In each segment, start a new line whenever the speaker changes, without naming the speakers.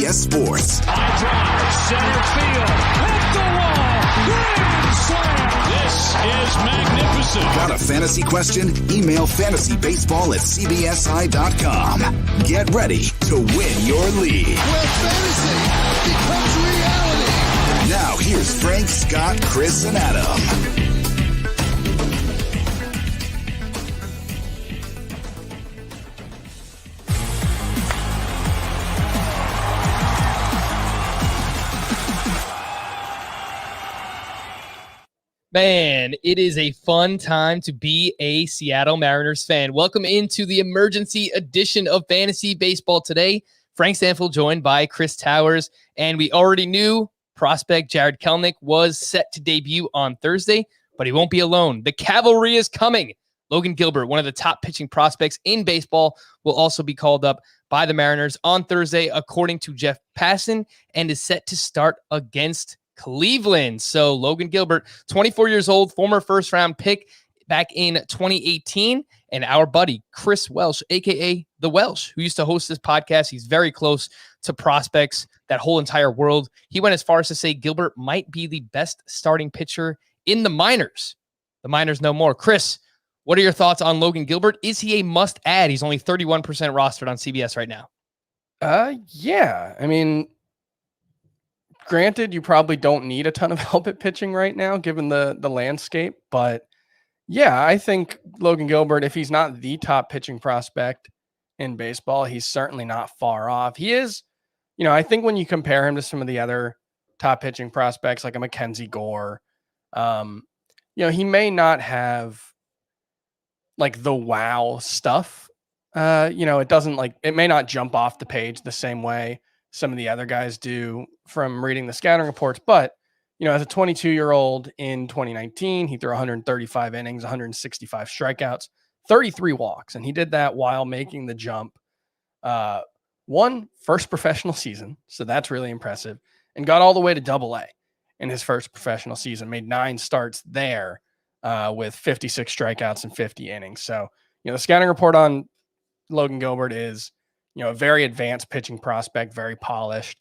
CBS Sports.
High drive, center field, hit the wall, grand slam. This is magnificent.
Got a fantasy question? Email fantasybaseball@cbsi.com. Get ready to win your league.
Where fantasy becomes reality.
Now here's Frank, Scott, Chris, and Adam.
Man, it is a fun time to be a Seattle Mariners fan. Welcome into the emergency edition of Fantasy Baseball today. Frank Stanfield joined by Chris Towers, and we already knew prospect Jared Kelenic was set to debut on Thursday, but he won't be alone. The cavalry is coming. Logan Gilbert, one of the top pitching prospects in baseball, will also be called up by the Mariners on Thursday, according to Jeff Passan, and is set to start against Cleveland. So Logan Gilbert, 24 years old, former first-round pick back in 2018, and our buddy Chris Welsh, a.k.a. The Welsh, who used to host this podcast. He's very close to prospects, that whole entire world. He went as far as to say Gilbert might be the best starting pitcher in the minors. The minors no more. Chris, what are your thoughts on Logan Gilbert? Is he a must-add? He's only 31% rostered on CBS right now.
Yeah. I mean, granted, you probably don't need a ton of help at pitching right now, given the landscape. But yeah, I think Logan Gilbert, if he's not the top pitching prospect in baseball, he's certainly not far off. He is, I think when you compare him to some of the other top pitching prospects, like a Mackenzie Gore, he may not have like the wow stuff. It may not jump off the page the same way some of the other guys do from reading the scouting reports. But, as a 22-year-old in 2019, he threw 135 innings, 165 strikeouts, 33 walks. And he did that while making the jump. One, first professional season. So that's really impressive. And got all the way to Double-A in his first professional season. Made 9 starts there with 56 strikeouts and 50 innings. So, the scouting report on Logan Gilbert is, a very advanced pitching prospect, very polished.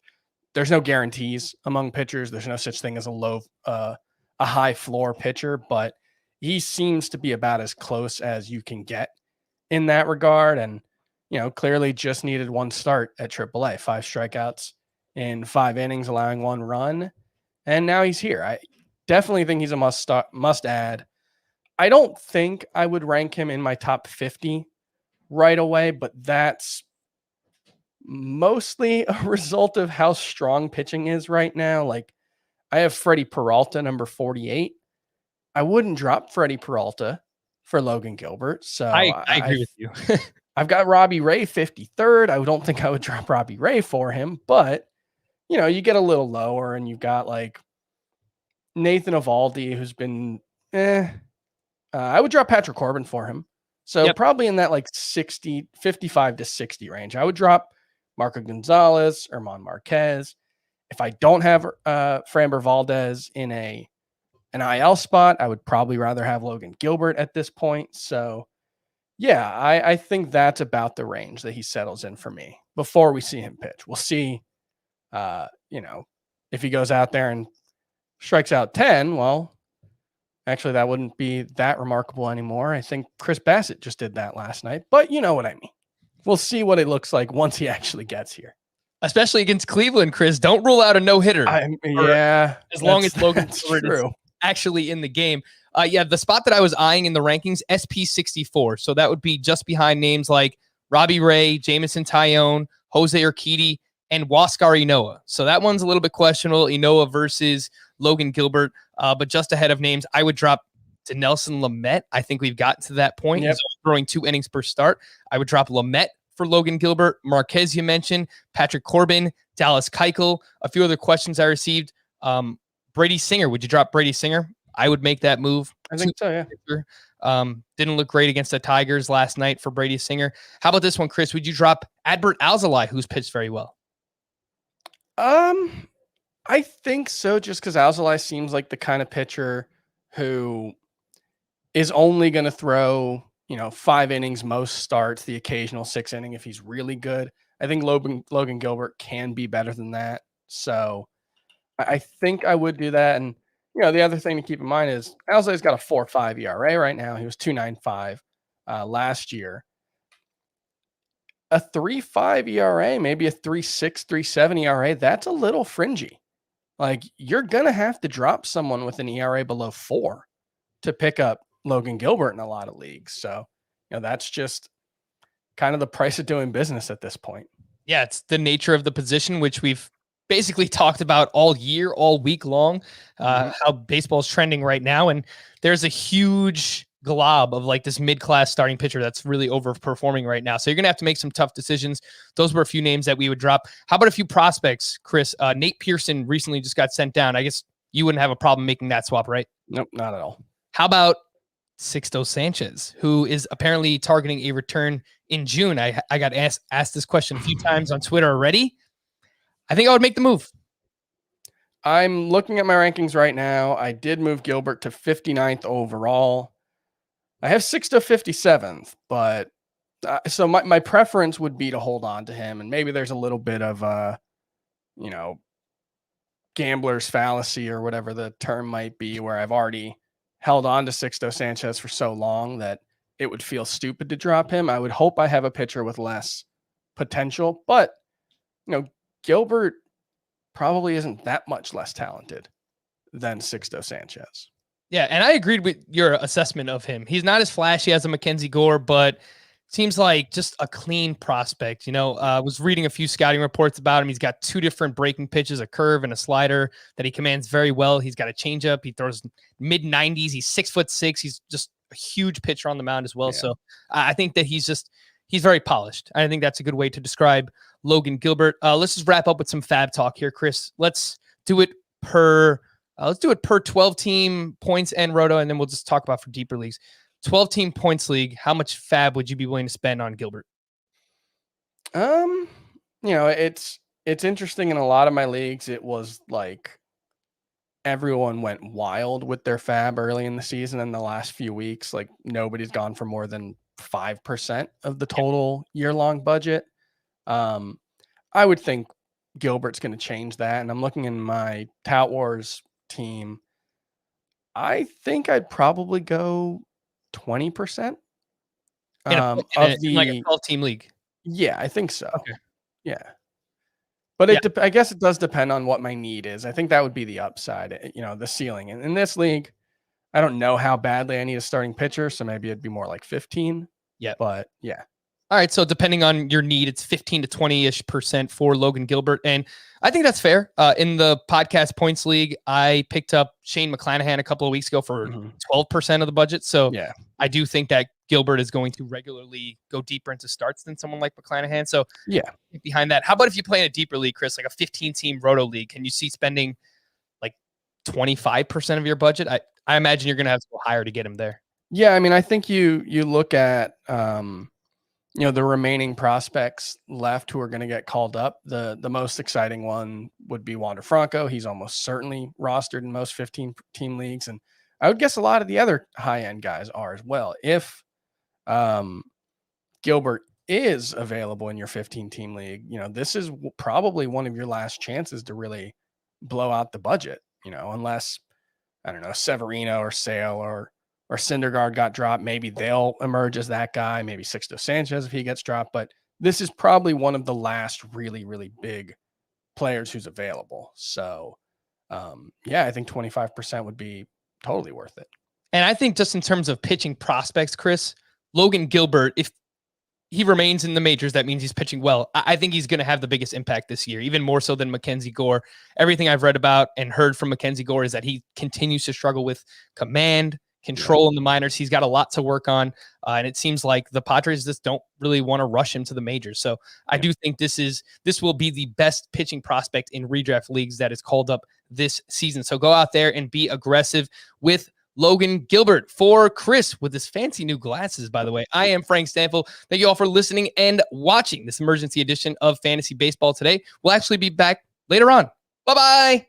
There's no guarantees among pitchers. There's no such thing as a high floor pitcher, but he seems to be about as close as you can get in that regard. And, clearly just needed 1 start at AAA, 5 strikeouts in 5 innings, allowing 1 run. And now he's here. I definitely think he's a must add. I don't think I would rank him in my top 50 right away, but that's mostly a result of how strong pitching is right now. Like, I have Freddie Peralta, number 48. I wouldn't drop Freddie Peralta for Logan Gilbert. So
I agree with you.
I've got Robbie Ray, 53rd. I don't think I would drop Robbie Ray for him, but you get a little lower and you've got like Nathan Eovaldi, who's been, I would drop Patrick Corbin for him. So probably in that like 55 to 60 range. I would drop Marco Gonzalez, Herman Marquez. If I don't have Framber Valdez in an IL spot, I would probably rather have Logan Gilbert at this point. So yeah, I think that's about the range that he settles in for me before we see him pitch. We'll see, if he goes out there and strikes out 10, well, actually that wouldn't be that remarkable anymore. I think Chris Bassett just did that last night, but you know what I mean. We'll see what it looks like once he actually gets here.
Especially against Cleveland, Chris. Don't rule out a no-hitter.
Yeah.
As long as Logan Gilbert is actually in the game. The spot that I was eyeing in the rankings, SP64. So that would be just behind names like Robbie Ray, Jamison Tyone, Jose Urquidy, and Huascar Ynoa. So that one's a little bit questionable, Ynoa versus Logan Gilbert. But just ahead of names, I would drop to Nelson Lamet. I think we've gotten to that point.
Yep.
He's throwing 2 innings per start. I would drop Lamet for Logan Gilbert. Marquez, you mentioned. Patrick Corbin, Dallas Keuchel. A few other questions I received. Brady Singer. Would you drop Brady Singer? I would make that move.
I think so, yeah.
Didn't look great against the Tigers last night for Brady Singer. How about this one, Chris? Would you drop Adbert Alzolay, who's pitched very well?
I think so, just because Alzolay seems like the kind of pitcher who is only going to throw, 5 innings, most starts, the occasional 6 inning if he's really good. I think Logan Gilbert can be better than that. So I think I would do that. And, the other thing to keep in mind is Alzay's got a 4.5 ERA right now. He was 2.95 last year. A 3.5 ERA, maybe a 3.6, 3.7 ERA, that's a little fringy. Like, you're going to have to drop someone with an ERA below 4 to pick up Logan Gilbert in a lot of leagues. So, that's just kind of the price of doing business at this point.
Yeah, it's the nature of the position, which we've basically talked about all year, all week long, how baseball's trending right now. And there's a huge glob of like this mid-class starting pitcher that's really overperforming right now. So you're going to have to make some tough decisions. Those were a few names that we would drop. How about a few prospects, Chris? Nate Pearson recently just got sent down. I guess you wouldn't have a problem making that swap, right?
Nope, not at all.
How about Sixto Sanchez, who is apparently targeting a return in June? I got asked this question a few times on Twitter already. I think I would make the move.
I'm looking at my rankings right now. I did move Gilbert to 59th overall. I have Sixto 57th, but so my preference would be to hold on to him. And maybe there's a little bit of, gambler's fallacy or whatever the term might be, where I've already held on to Sixto Sanchez for so long that it would feel stupid to drop him. I would hope I have a pitcher with less potential, but, Gilbert probably isn't that much less talented than Sixto Sanchez.
Yeah, and I agreed with your assessment of him. He's not as flashy as a Mackenzie Gore, but seems like just a clean prospect. Was reading a few scouting reports about him. He's got 2 different breaking pitches, a curve and a slider that he commands very well. He's got a changeup. He throws mid-90s. He's 6'6". He's just a huge pitcher on the mound as well. Yeah. So I think that he's very polished. I think that's a good way to describe Logan Gilbert. Let's just wrap up with some fab talk here, Chris. Let's do it per 12-team points and roto, and then we'll just talk about for deeper leagues. 12-team points league, how much fab would you be willing to spend on Gilbert?
It's interesting. In a lot of my leagues, it was like everyone went wild with their fab early in the season, and the last few weeks, like nobody's gone for more than 5% of the total year-long budget. I would think Gilbert's going to change that, and I'm looking in my Tout Wars team. I think I'd probably go 20%
of the like a 12-team league.
Yeah, I think so.
Okay.
Yeah, but I guess it does depend on what my need is. I think that would be the upside, the ceiling. And in this league, I don't know how badly I need a starting pitcher, so maybe it'd be more like 15.
Yeah,
but yeah.
All right, so depending on your need, it's 15 to 20-ish% for Logan Gilbert, and I think that's fair. In the podcast points league, I picked up Shane McClanahan a couple of weeks ago for 12% of the budget. So yeah, I do think that Gilbert is going to regularly go deeper into starts than someone like McClanahan. So yeah, behind that, how about if you play in a deeper league, Chris, like a 15-team roto league? Can you see spending like 25% of your budget? I imagine you're going to have to go higher to get him there.
Yeah, I mean, I think you look at the remaining prospects left who are going to get called up. The most exciting one would be Wander Franco. He's almost certainly rostered in most 15-team leagues, and I would guess a lot of the other high-end guys are as well. If Gilbert is available in your 15-team league, this is probably one of your last chances to really blow out the budget. Unless I don't know, Severino or Sale or Syndergaard got dropped, maybe they'll emerge as that guy. Maybe Sixto Sanchez if he gets dropped. But this is probably one of the last really, really big players who's available. So, I think 25% would be totally worth it.
And I think just in terms of pitching prospects, Chris, Logan Gilbert, if he remains in the majors, that means he's pitching well. I think he's going to have the biggest impact this year, even more so than Mackenzie Gore. Everything I've read about and heard from Mackenzie Gore is that he continues to struggle with command, control in the minors. He's got a lot to work on. And it seems like the Padres just don't really want to rush him to the majors. So I do think this will be the best pitching prospect in redraft leagues that is called up this season. So go out there and be aggressive with Logan Gilbert. For Chris with his fancy new glasses, by the way, I am Frank Stanfield. Thank you all for listening and watching this emergency edition of Fantasy Baseball Today. We'll actually be back later on. Bye-bye.